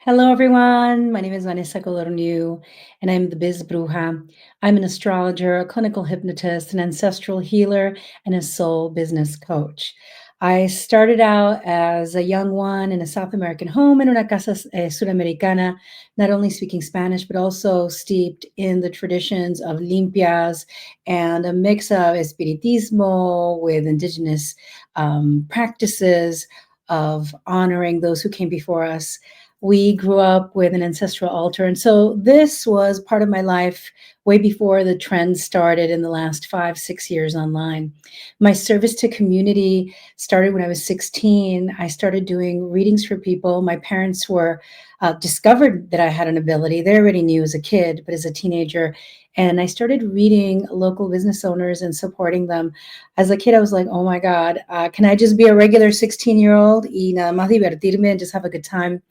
Hello, everyone. My name is Vanessa Codorniu, and I'm the Biz Bruja. I'm an astrologer, a clinical hypnotist, an ancestral healer, and a soul business coach. I started out as a young one in a South American home in una casa suramericana, not only speaking Spanish, but also steeped in the traditions of limpias and a mix of espiritismo with indigenous practices of honoring those who came before us. We grew up with an ancestral altar. And so this was part of my life way before the trend started in the last 5-6 years online. My service to community started when I was 16. I started doing readings for people. My parents were discovered that I had an ability. They already knew as a kid, but as a teenager. And I started reading local business owners and supporting them. As a kid, I was like, oh my God, can I just be a regular 16-year-old y nada más divertirme and just have a good time?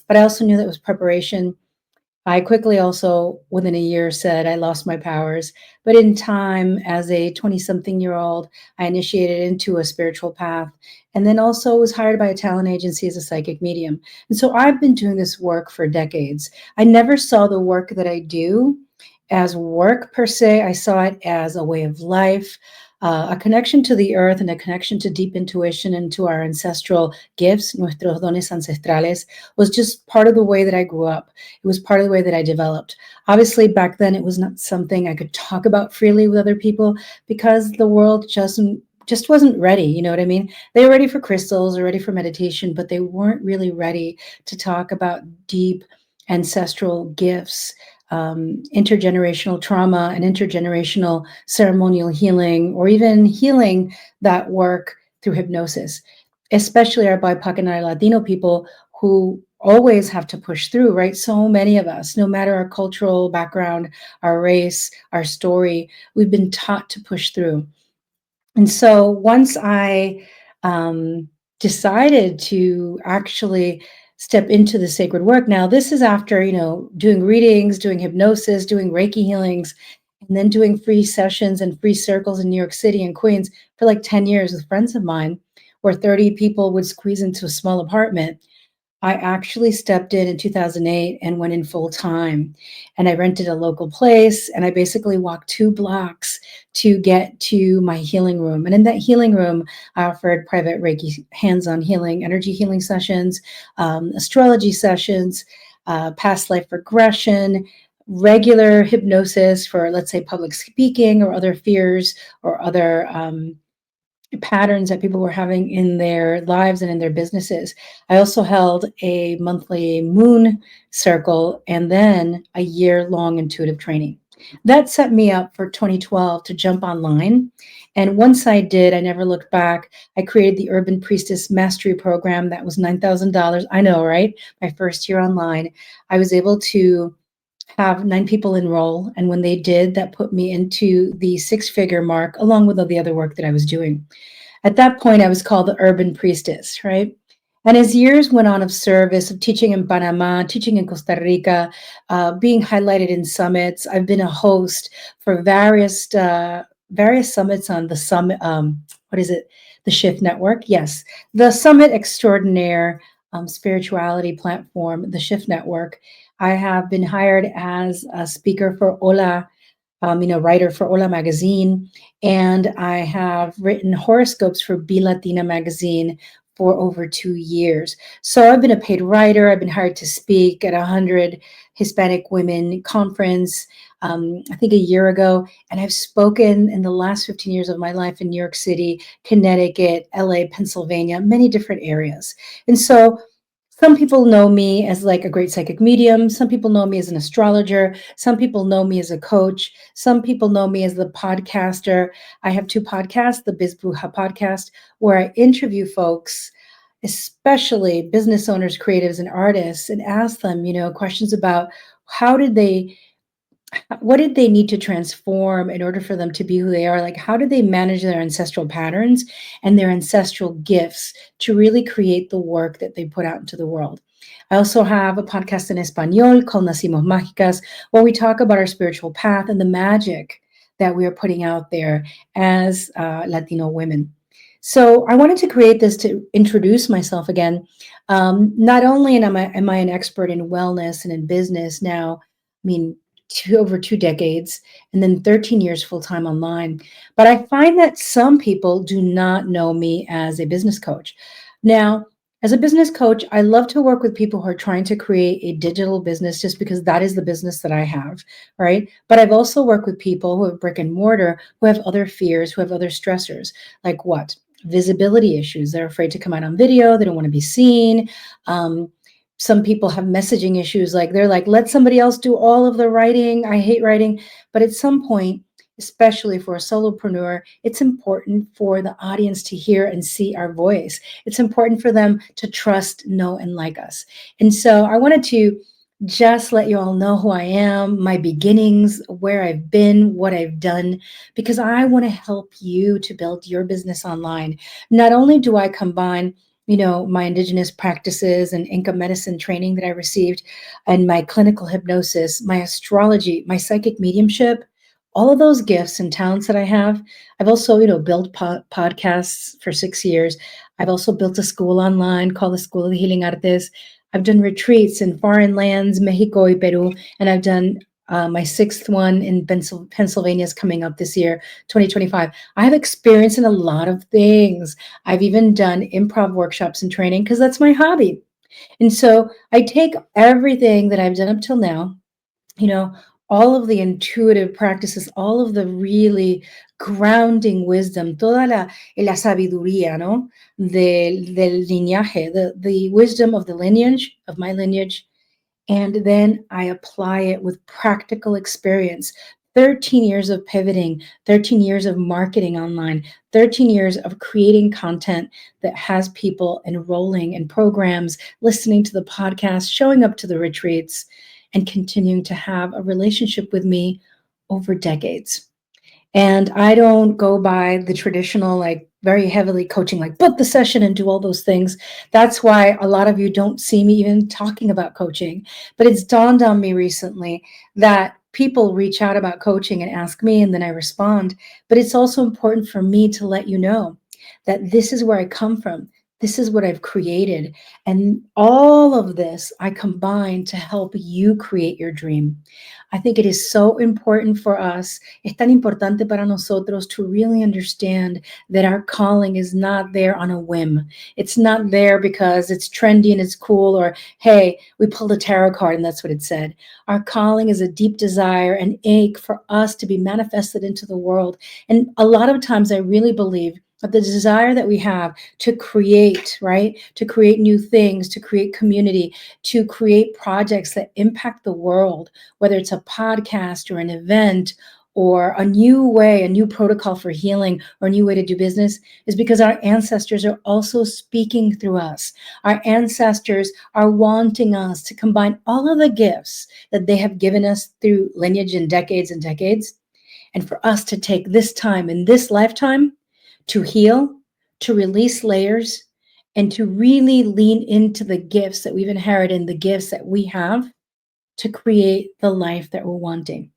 But I also knew that was preparation. I quickly also, within a year, said I lost my powers. But in time, as a 20-something-year-old, I initiated into a spiritual path and then also was hired by a talent agency as a psychic medium. And so I've been doing this work for decades. I never saw the work that I do as work per se. I saw it as a way of life, a connection to the earth and a connection to deep intuition and to our ancestral gifts, nuestros dones ancestrales, was just part of the way that I grew up. It was part of the way that I developed. Obviously, back then, it was not something I could talk about freely with other people because the world just wasn't ready. You know what I mean? They were ready for crystals or ready for meditation, but they weren't really ready to talk about deep ancestral gifts, intergenerational trauma and intergenerational ceremonial healing, or even healing that work through hypnosis, especially our BIPOC and our Latino people who always have to push through, right? So many of us, no matter our cultural background, our race, our story, we've been taught to push through. And so once I decided to actually step into the sacred work, now this is after, doing readings, doing hypnosis, doing Reiki healings, and then doing free sessions and free circles in New York City and Queens for like 10 years with friends of mine, where 30 people would squeeze into a small apartment. I actually stepped in 2008 and went in full time. And I rented a local place and I basically walked 2 blocks to get to my healing room. And in that healing room, I offered private Reiki hands-on healing, energy healing sessions, astrology sessions, past life regression, regular hypnosis for, let's say, public speaking or other fears or other patterns that people were having in their lives and in their businesses. I also held a monthly moon circle and then a year-long intuitive training. That set me up for 2012 to jump online. And once I did, I never looked back. I created the Urban Priestess Mastery Program. That was $9,000. I know, right? My first year online. I was able to have 9 people enroll. And when they did, that put me into the 6-figure mark, along with all the other work that I was doing. At that point, I was called the Urban Priestess, right? And as years went on of service, of teaching in Panama, teaching in Costa Rica, being highlighted in summits, I've been a host for various summits on the summit. What is it? The Shift Network. Yes, the Summit Extraordinaire spirituality platform, the Shift Network. I have been hired as a speaker for HOLA, writer for HOLA magazine, and I have written horoscopes for BELatina magazine for over 2 years. So I've been a paid writer. I've been hired to speak at 100 Hispanic women conference, I think a year ago. And I've spoken in the last 15 years of my life in New York City, Connecticut, LA, Pennsylvania, many different areas. And so some people know me as like a great psychic medium. Some people know me as an astrologer. Some people know me as a coach. Some people know me as the podcaster. I have 2 podcasts, the Biz Bruja podcast, where I interview folks, especially business owners, creatives, and artists, and ask them, questions about what did they need to transform in order for them to be who they are? Like, how did they manage their ancestral patterns and their ancestral gifts to really create the work that they put out into the world? I also have a podcast in Espanol called Nacimos Magicas, where we talk about our spiritual path and the magic that we are putting out there as Latino women. So I wanted to create this to introduce myself again. Not only am I an expert in wellness and in business now, I mean, over 2 decades, and then 13 years full time online, but I find that some people do not know me as a business coach. Now, as a business coach, I love to work with people who are trying to create a digital business just because that is the business that I have, right? But I've also worked with people who have brick and mortar, who have other fears, who have other stressors, like what? Visibility issues. They're afraid to come out on video. They don't want to be seen. Um, some people have messaging issues. Like they're like, let somebody else do all of the writing. I hate writing. But at some point, especially for a solopreneur, it's important for the audience to hear and see our voice. It's important for them to trust, know, and like us. And so I wanted to just let you all know who I am, my beginnings, where I've been, what I've done, because I want to help you to build your business online. Not only do I combine, my indigenous practices and Inca medicine training that I received, and my clinical hypnosis, my astrology, my psychic mediumship, all of those gifts and talents that I have. I've also, built podcasts for 6 years. I've also built a school online called the School of the Healing Artes. I've done retreats in foreign lands, Mexico and Peru, and I've done my sixth one in Pennsylvania is coming up this year, 2025. I have experience in a lot of things. I've even done improv workshops and training because that's my hobby. And so I take everything that I've done up till now, you know, all of the intuitive practices, all of the really grounding wisdom, la sabiduría, ¿no? Del lineaje, the wisdom of the lineage, of my lineage, and then I apply it with practical experience. 13 years of pivoting, 13 years of marketing online, 13 years of creating content that has people enrolling in programs, listening to the podcast, showing up to the retreats, and continuing to have a relationship with me over decades. And I don't go by the traditional, like very heavily coaching, like book the session and do all those things. That's why a lot of you don't see me even talking about coaching. But it's dawned on me recently that people reach out about coaching and ask me, and then I respond. But it's also important for me to let you know that this is where I come from. This is what I've created. And all of this I combine to help you create your dream. I think it is so important for us, es tan importante para nosotros to really understand that our calling is not there on a whim. It's not there because it's trendy and it's cool, or, hey, we pulled a tarot card and that's what it said. Our calling is a deep desire and ache for us to be manifested into the world. And a lot of times I really believe that the desire that we have to create, right? To create new things, to create community, to create projects that impact the world, whether it's a podcast or an event or a new way, a new protocol for healing or a new way to do business, is because our ancestors are also speaking through us. Our ancestors are wanting us to combine all of the gifts that they have given us through lineage and decades, and for us to take this time in this lifetime to heal, to release layers, and to really lean into the gifts that we've inherited and the gifts that we have to create the life that we're wanting.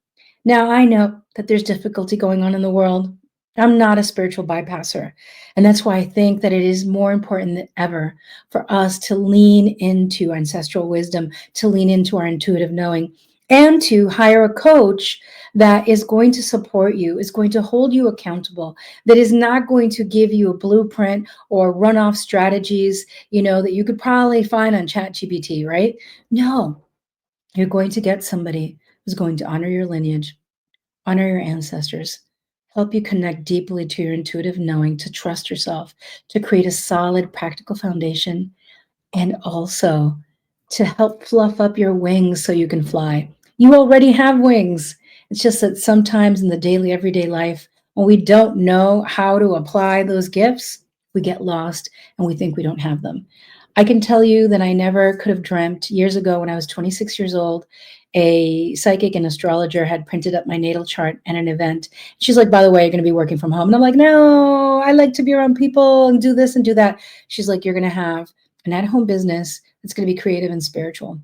Now, I know that there's difficulty going on in the world. I'm not a spiritual bypasser. And that's why I think that it is more important than ever for us to lean into ancestral wisdom, to lean into our intuitive knowing, and to hire a coach that is going to support you, is going to hold you accountable, that is not going to give you a blueprint or run off strategies, that you could probably find on ChatGPT, right? No, you're going to get somebody who's going to honor your lineage, honor your ancestors, help you connect deeply to your intuitive knowing, to trust yourself, to create a solid, practical foundation, and also to help fluff up your wings so you can fly. You already have wings. It's just that sometimes in the daily, everyday life, when we don't know how to apply those gifts, we get lost and we think we don't have them. I can tell you that I never could have dreamt years ago when I was 26 years old, a psychic and astrologer had printed up my natal chart at an event. She's like, by the way, you're going to be working from home. And I'm like, no, I like to be around people and do this and do that. She's like, you're going to have an at-home business that's going to be creative and spiritual.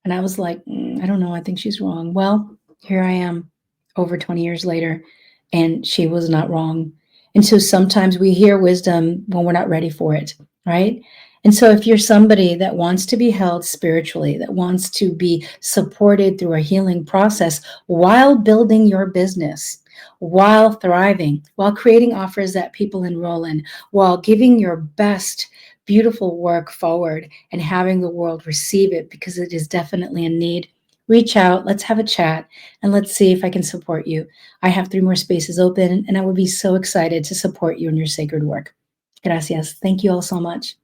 And I was like, I don't know. I think she's wrong. Well, here I am over 20 years later, and she was not wrong. And so sometimes we hear wisdom when we're not ready for it, right? And so if you're somebody that wants to be held spiritually, that wants to be supported through a healing process while building your business, while thriving, while creating offers that people enroll in, while giving your best beautiful work forward and having the world receive it, because it is definitely a need, reach out, let's have a chat, and let's see if I can support you. I have 3 more spaces open, and I would be so excited to support you in your sacred work. Gracias. Thank you all so much.